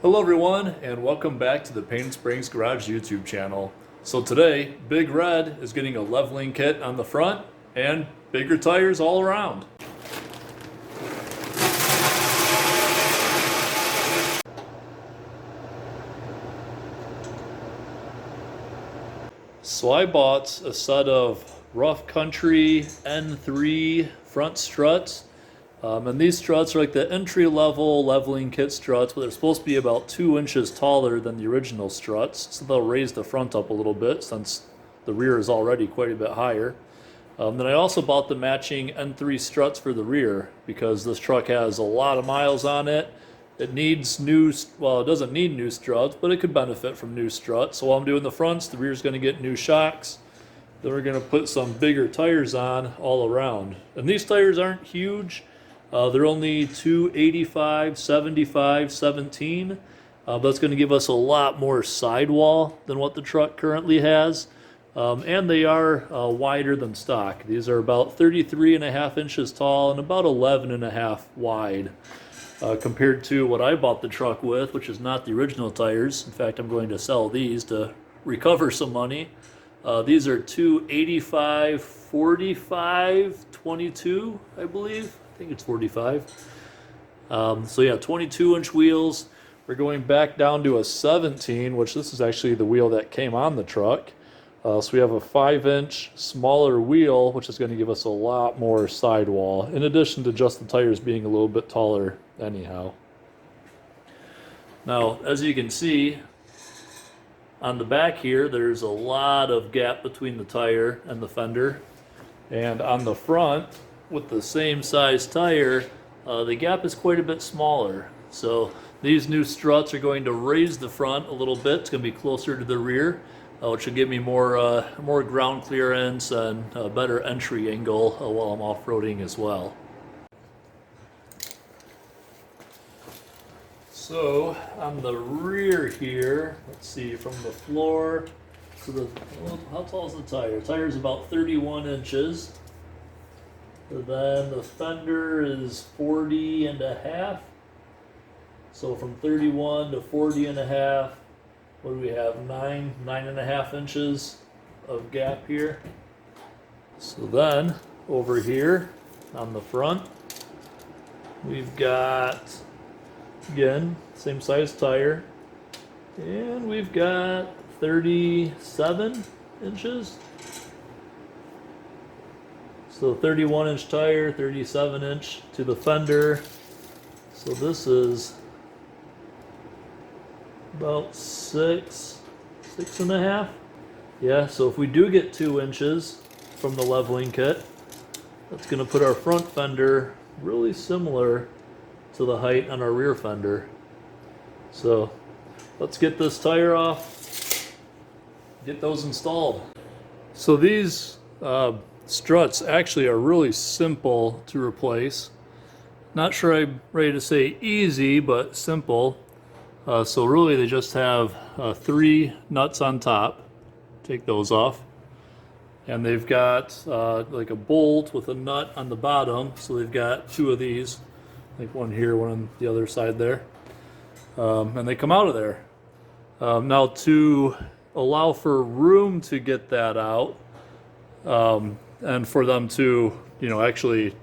Hello everyone, and welcome back to the Painted Springs Garage YouTube channel. So today, Big Red is getting a leveling kit on the front and bigger tires all around. So I bought a set of Rough Country N3 front struts. And these struts are like the entry-level leveling kit struts, but they're supposed to be about 2 inches taller than the original struts, so they'll raise the front up a little bit since the rear is already quite a bit higher. Then I also bought the matching N3 struts for the rear because this truck has a lot of miles on it. It needs new, well, it doesn't need new struts, but it could benefit from new struts. So while I'm doing the fronts, the rear's going to get new shocks. Then we're going to put some bigger tires on all around. And these tires aren't huge. They're only 285, 75, 17. But that's going to give us a lot more sidewall than what the truck currently has. And they are wider than stock. These are about 33.5 inches tall and about 11.5 wide. Compared to what I bought the truck with, which is not the original tires. In fact, I'm going to sell these to recover some money. These are 285, 45, 22, I believe. I think it's 45. So yeah, 22-inch wheels. We're going back down to a 17, which this is actually the wheel that came on the truck. So we have a 5-inch smaller wheel, which is going to give us a lot more sidewall, in addition to just the tires being a little bit taller anyhow. Now, as you can see, on the back here, there's a lot of gap between the tire and the fender. And on the front, with the same size tire, the gap is quite a bit smaller. So these new struts are going to raise the front a little bit. It's going to be closer to the rear, which will give me more ground clearance and a better entry angle while I'm off-roading as well. So on the rear here, let's see, from the floor to the, how tall is the tire? The tire is about 31 inches. Then the fender is 40.5. So from 31 to 40.5, what do we have? 9.5 inches of gap here. So then over here on the front, we've got, again, same size tire, and we've got 37 inches. So 31-inch tire, 37-inch to the fender. So this is about 6.5. Yeah, so if we do get 2 inches from the leveling kit, that's going to put our front fender really similar to the height on our rear fender. So let's get this tire off, get those installed. So these struts actually are really simple to replace. Not sure I'm ready to say easy, but simple. So really they just have 3 nuts on top. Take those off. And they've got like a bolt with a nut on the bottom. So they've got 2 of these. Like one here, one on the other side there. And they come out of there. Now to allow for room to get that out, and for them to, actually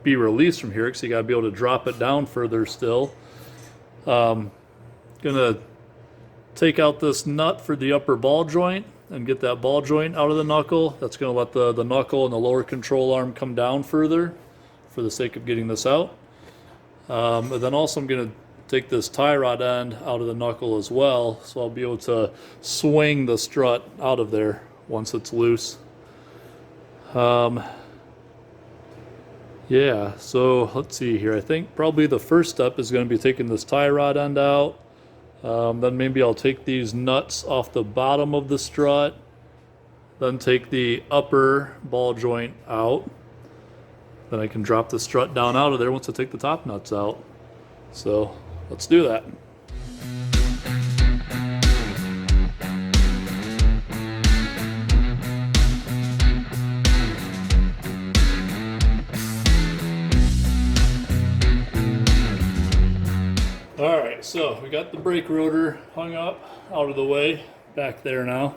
be released from here, because you got to be able to drop it down further still. Gonna take out this nut for the upper ball joint and get that ball joint out of the knuckle. That's gonna let the knuckle and the lower control arm come down further for the sake of getting this out. And then also I'm gonna take this tie rod end out of the knuckle as well, so I'll be able to swing the strut out of there once it's loose. Yeah, so let's see here. I think probably the first step is going to be taking this tie rod end out. Then maybe I'll take these nuts off the bottom of the strut. Then take the upper ball joint out. Then I can drop the strut down out of there once I take the top nuts out. So let's do that. so we got the brake rotor hung up out of the way back there now.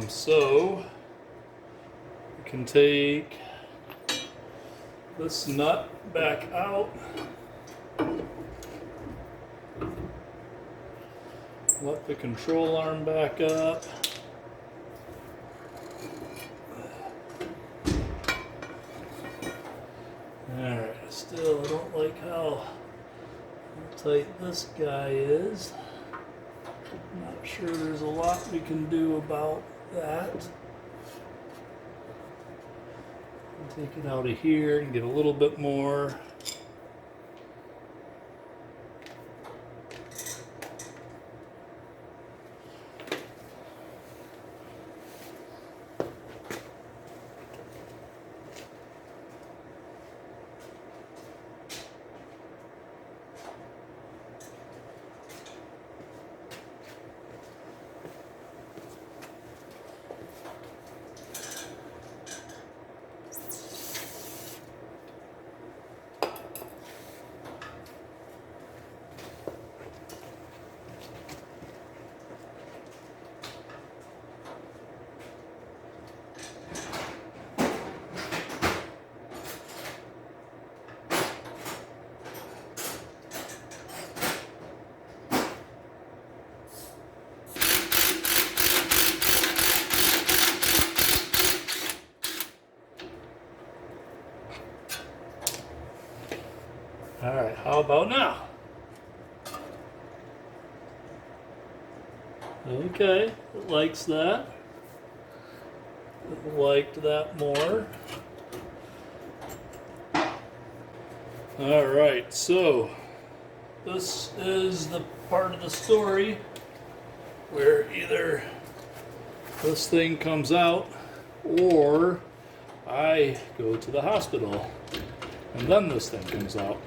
So we can take this nut back out. Let the control arm back up. Alright, still I don't like how tight this guy is. Not sure there's a lot we can do about that. Take it out of here and get a little bit more. All right, how about now? Okay, it likes that. It liked that more. All right, so this is the part of the story where either this thing comes out or I go to the hospital and then this thing comes out.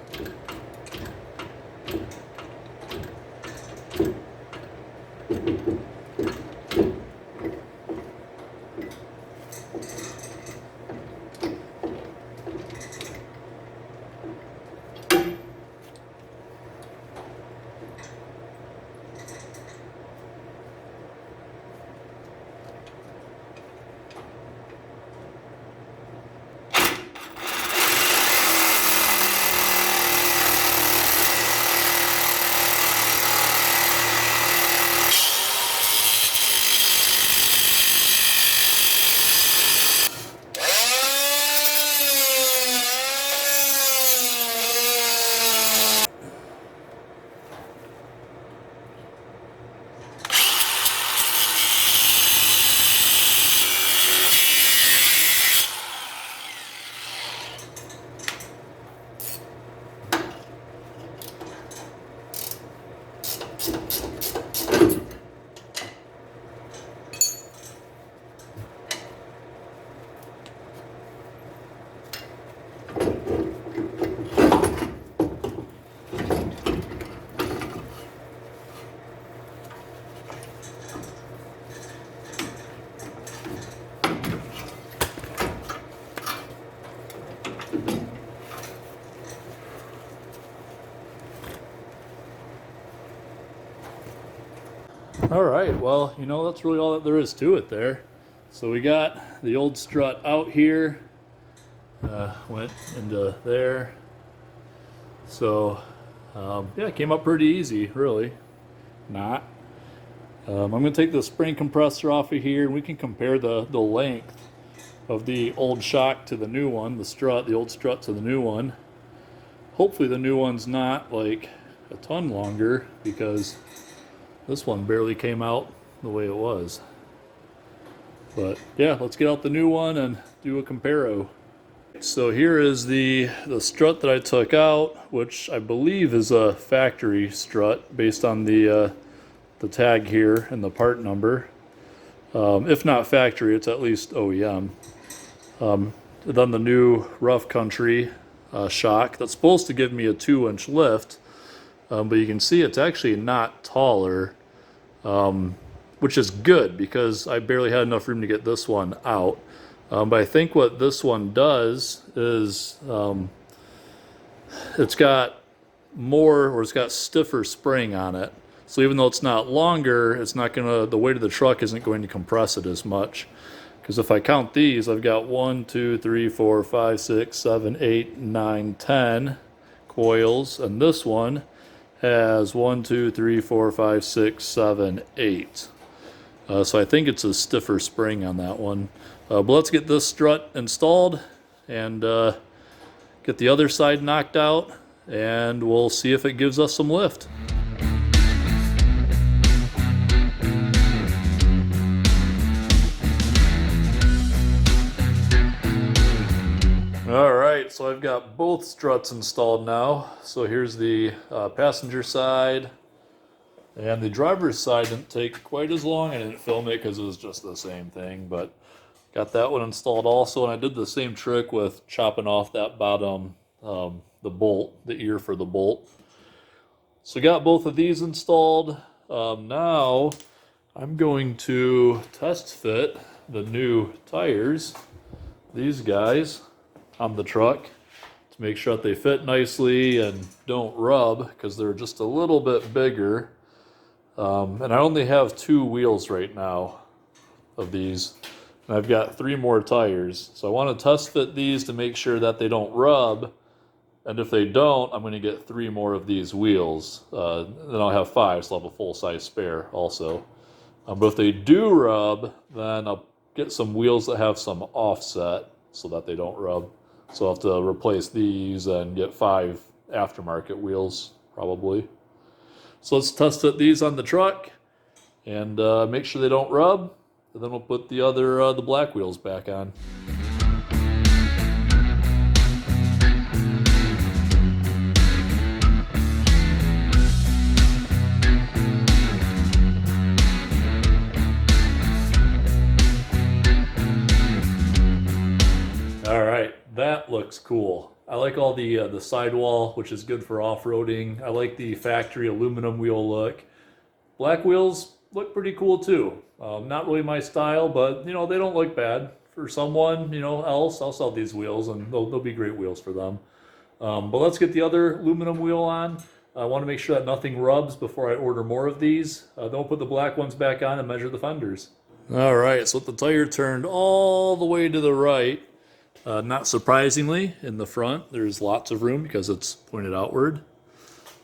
All right, well, you know, that's really all that there is to it there. So we got the old strut out here, went into there. So, yeah, it came up pretty easy, really. Not. I'm going to take the spring compressor off of here, and we can compare the length of the old shock to the new one, the strut, the old strut to the new one. Hopefully the new one's not like a ton longer, because this one barely came out the way it was. But yeah, let's get out the new one and do a comparo. So here is the strut that I took out, which I believe is a factory strut based on the tag here and the part number. If not factory, it's at least OEM. Then the new Rough Country shock that's supposed to give me a 2-inch lift. But you can see it's actually not taller, which is good because I barely had enough room to get this one out. But I think what this one does is it's got more, or it's got stiffer spring on it. So even though it's not longer, it's not gonna, the weight of the truck isn't going to compress it as much. Because if I count these, I've got 1, 2, 3, 4, 5, 6, 7, 8, 9, 10 coils, and this one has 1, 2, 3, 4, 5, 6, 7, 8. So I think it's a stiffer spring on that one. But let's get this strut installed and get the other side knocked out, and we'll see if it gives us some lift. All right, so I've got both struts installed now. So here's the passenger side, and the driver's side didn't take quite as long. I didn't film it because it was just the same thing, but got that one installed also. And I did the same trick with chopping off that bottom, the bolt, the ear for the bolt. So got both of these installed. Now I'm going to test fit the new tires, these guys, on the truck to make sure that they fit nicely and don't rub, because they're just a little bit bigger. And I only have 2 wheels right now of these, and I've got 3 more tires. So I want to test fit these to make sure that they don't rub, and if they don't, I'm going to get 3 more of these wheels. Then I'll have 5, so I'll have a full-size spare also. But if they do rub, then I'll get some wheels that have some offset so that they don't rub. So I'll have to replace these and get 5 aftermarket wheels, probably. So let's test fit these on the truck and make sure they don't rub. And then we'll put the other, the black wheels back on. All right, that looks cool. I like all the sidewall, which is good for off-roading. I like the factory aluminum wheel look. Black wheels look pretty cool too. Not really my style, but you know, they don't look bad. For someone, you know, else, I'll sell these wheels, and they'll be great wheels for them. But let's get the other aluminum wheel on. I want to make sure that nothing rubs before I order more of these. Then we'll put the black ones back on and measure the fenders. All right, so with the tire turned all the way to the right, not surprisingly, in the front, there's lots of room because it's pointed outward.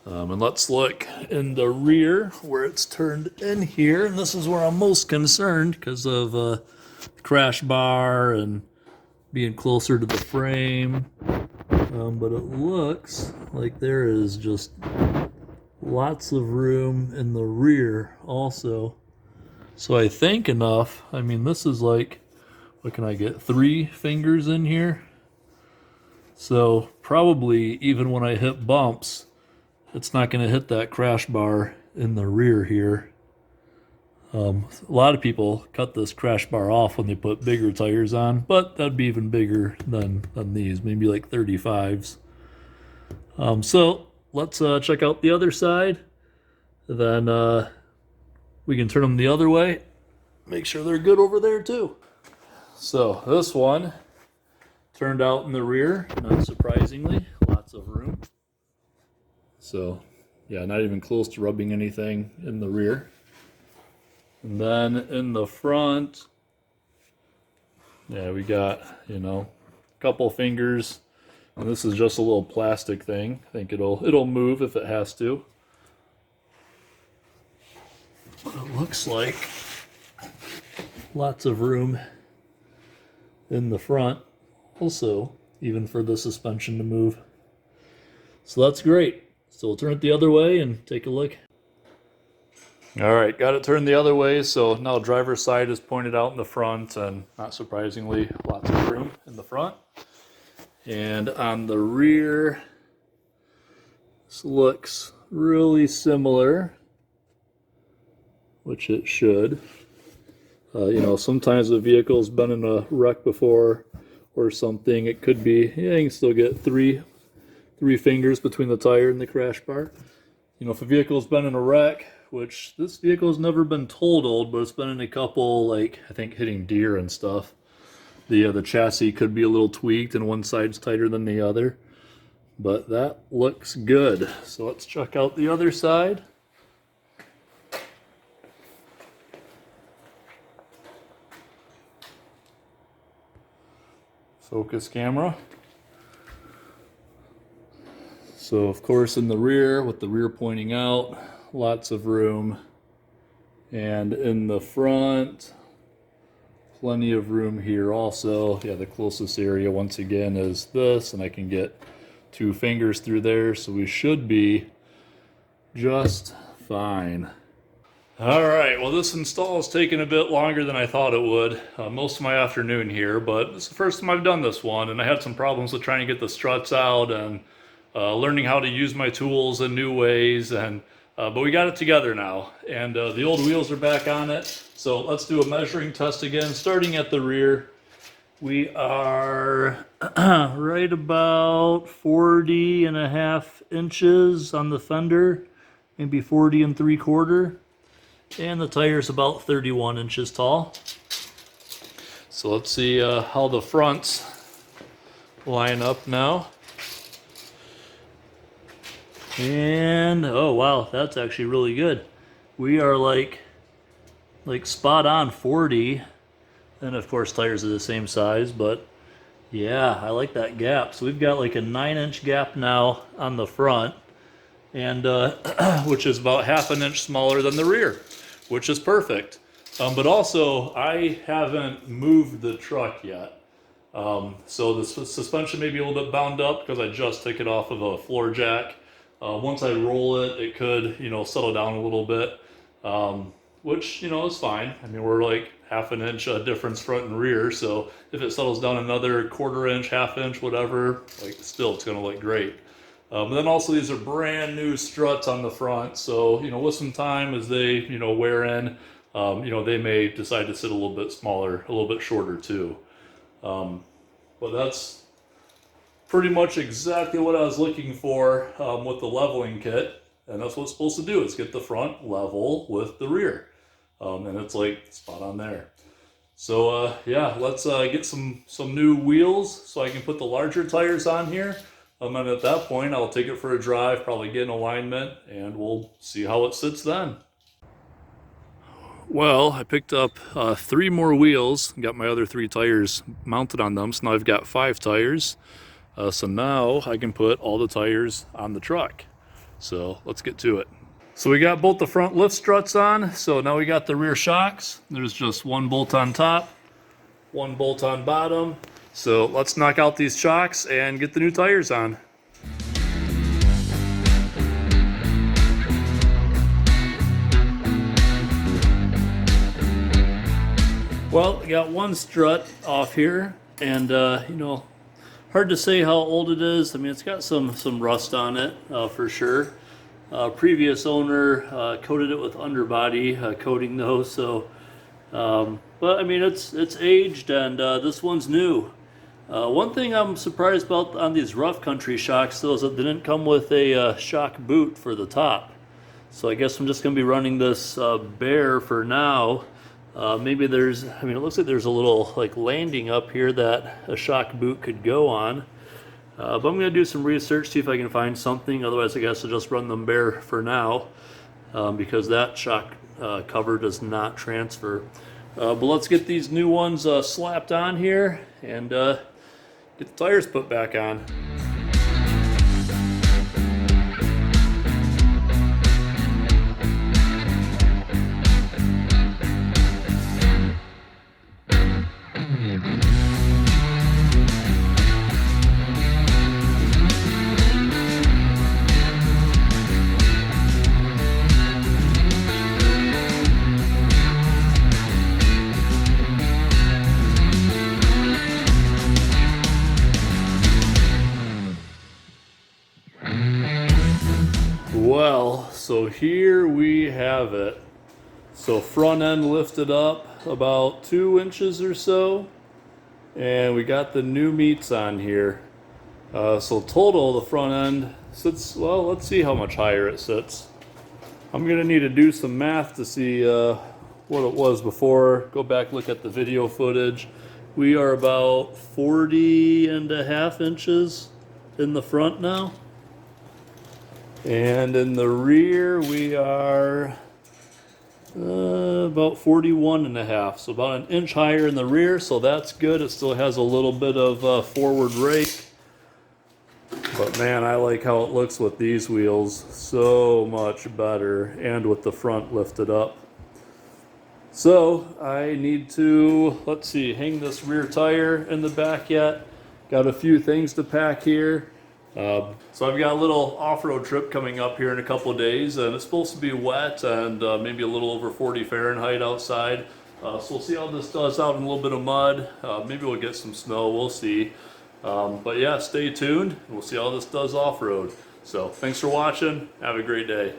And let's look in the rear where it's turned in here. And this is where I'm most concerned because of the crash bar and being closer to the frame. But it looks like there is just lots of room in the rear also. So I think enough. I mean, this is like, what can I get, 3 fingers in here? So probably even when I hit bumps, it's not going to hit that crash bar in the rear here. A lot of people cut this crash bar off when they put bigger tires on, but that'd be even bigger than these, maybe like 35s. So let's check out the other side. Then we can turn them the other way. Make sure they're good over there too. So this one turned out in the rear, not surprisingly, lots of room. So yeah, not even close to rubbing anything in the rear. And then in the front, yeah, we got, you know, a couple fingers. And this is just a little plastic thing. I think it'll move if it has to. But it looks like lots of room in the front also, even for the suspension to move. So that's great. So we'll turn it the other way and take a look. All right, got it turned the other way. So now driver's side is pointed out in the front, and not surprisingly, lots of room in the front. And on the rear, this looks really similar, which it should. You know, sometimes the vehicle's been in a wreck before or something. It could be, yeah, you can still get three fingers between the tire and the crash bar. You know, if a vehicle's been in a wreck, which this vehicle's never been totaled, but it's been in a couple, like, I think hitting deer and stuff. The chassis could be a little tweaked and one side's tighter than the other. but that looks good. So let's check out the other side. Focus camera. So of course in the rear, with the rear pointing out, lots of room. And in the front, plenty of room here also. Yeah, the closest area once again is this, and I can get 2 fingers through there, so we should be just fine. All right, well this install has taken a bit longer than I thought it would. Most of my afternoon here, but it's the first time I've done this one, and I had some problems with trying to get the struts out and learning how to use my tools in new ways, and but we got it together now, and the old wheels are back on it. So let's do a measuring test again, starting at the rear. We are right about 40.5 inches on the fender, maybe 40 3/4. And the tire's about 31 inches tall. So let's see how the fronts line up now. And oh wow, that's actually really good. We are like spot on 40. And of course tires are the same size, but yeah, I like that gap. So we've got like a 9-inch gap now on the front, and which is about 1/2 inch smaller than the rear, which is perfect. But also, I haven't moved the truck yet. So the suspension may be a little bit bound up because I just took it off of a floor jack. Once I roll it, it could, settle down a little bit, which, is fine. I mean, we're like 1/2 inch difference front and rear. So if it settles down another 1/4 inch, 1/2 inch, whatever, still it's gonna look great. But then also these are brand new struts on the front, so with some time as they wear in, they may decide to sit a little bit smaller, a little bit shorter too. But that's pretty much exactly what I was looking for with the leveling kit, and that's what it's supposed to do. Is get the front level with the rear, and it's like spot on there. So yeah, let's get some new wheels so I can put the larger tires on here. And at that point, I'll take it for a drive, probably get an alignment, and we'll see how it sits then. Well, I picked up 3 more wheels, got my other 3 tires mounted on them, so now I've got 5 tires. So now I can put all the tires on the truck. So let's get to it. So we got both the front lift struts on, so now we got the rear shocks. There's just 1 bolt on top, 1 bolt on bottom. So let's knock out these shocks and get the new tires on. Well, I got 1 strut off here, and hard to say how old it is. I mean, it's got some rust on it for sure. Previous owner coated it with underbody coating though, so but I mean it's aged, and this one's new. One thing I'm surprised about on these rough country shocks though is that they didn't come with a shock boot for the top. So I guess I'm just going to be running this bare for now. Maybe it looks like there's a little landing up here that a shock boot could go on. But I'm going to do some research, see if I can find something. Otherwise I guess I'll just run them bare for now, because that shock cover does not transfer. But let's get these new ones slapped on here and get the tires put back on. Well, so here we have it. So front end lifted up about 2 inches or so, and we got the new meats on here. So total the front end sits, well, let's see how much higher it sits. I'm gonna need to do some math to see what it was before. Go back, look at the video footage. We are about 40.5 inches in the front now. And in the rear, we are about 41.5, so about an inch higher in the rear, so that's good. It still has a little bit of forward rake, but man, I like how it looks with these wheels, so much better, and with the front lifted up. So I need to, let's see, hang this rear tire in the back yet. Got a few things to pack here. So I've got a little off-road trip coming up here in a couple of days, and it's supposed to be wet and maybe a little over 40 Fahrenheit outside. So we'll see how this does out in a little bit of mud. Maybe we'll get some snow, we'll see. But yeah, stay tuned, and we'll see how this does off-road. So thanks for watching. Have a great day.